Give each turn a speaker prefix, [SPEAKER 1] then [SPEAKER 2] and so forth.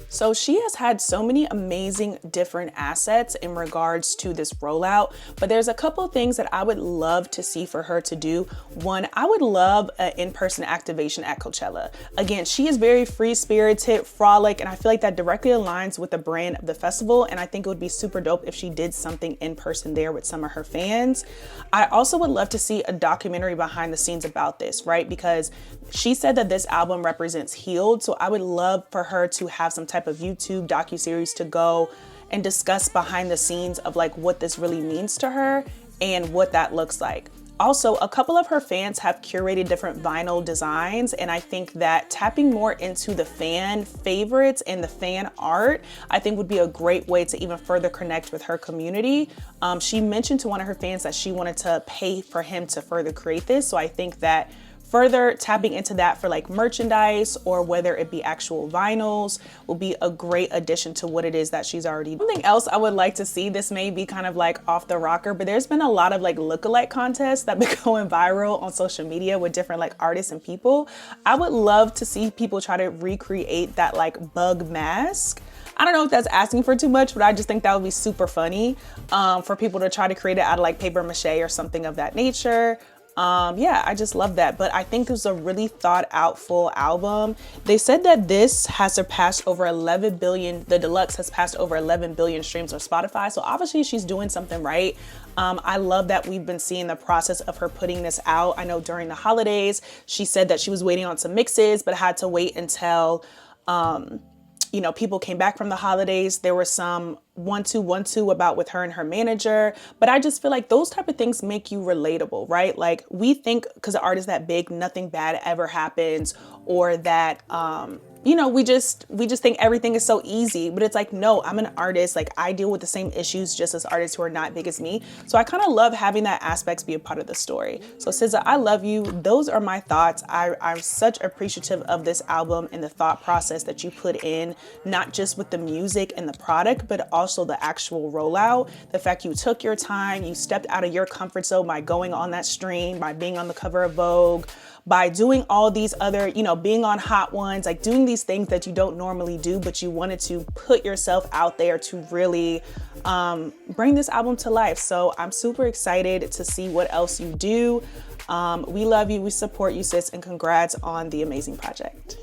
[SPEAKER 1] So she has had so many amazing different assets in regards to this rollout, but there's a couple things that I would love to see for her to do. One, I would love an in-person activation at Coachella. Again, she is very free-spirited, frolic, and I feel like that directly aligns with the brand of the festival, and I think it would be super dope if she did something in person there with some of her fans. I also would love to see a documentary behind the scenes about this, right? Because she said that this album represents healed, so I would love for her to have some type of YouTube docuseries to go and discuss behind the scenes of like what this really means to her and what that looks like. Also, a couple of her fans have curated different vinyl designs, and I think that tapping more into the fan favorites and the fan art, I think would be a great way to even further connect with her community. She mentioned to one of her fans that she wanted to pay for him to further create this, so I think that further tapping into that for like merchandise or whether it be actual vinyls will be a great addition to what it is that she's already doing. Something else I would like to see, this may be kind of like off the rocker, but there's been a lot of like lookalike contests that been going viral on social media with different like artists and people. I would love to see people try to recreate that like bug mask. I don't know if that's asking for too much, but I just think that would be super funny for people to try to create it out of like paper mache or something of that nature. Yeah, I just love that. But I think it was a really thought out full album. They said that this has surpassed over 11 billion, the deluxe has passed over 11 billion streams on Spotify. So obviously she's doing something right. I love that we've been seeing the process of her putting this out. I know during the holidays, she said that she was waiting on some mixes, but had to wait until, you know, people came back from the holidays. There were some 1-2 about with her and her manager, but I just feel like those type of things make you relatable, right? Like we think because the art is that big, nothing bad ever happens, or that, you know, we just think everything is so easy, but it's like, no, I'm an artist. Like I deal with the same issues just as artists who are not big as me. So I kind of love having that aspects be a part of the story. So SZA, I love you. Those are my thoughts. I'm such appreciative of this album and the thought process that you put in, not just with the music and the product, but also the actual rollout. The fact you took your time, you stepped out of your comfort zone by going on that stream, by being on the cover of Vogue, by doing all these other, you know, being on Hot Ones, like doing these things that you don't normally do, but you wanted to put yourself out there to really bring this album to life. So I'm super excited to see what else you do. We love you, we support you, sis, and congrats on the amazing project.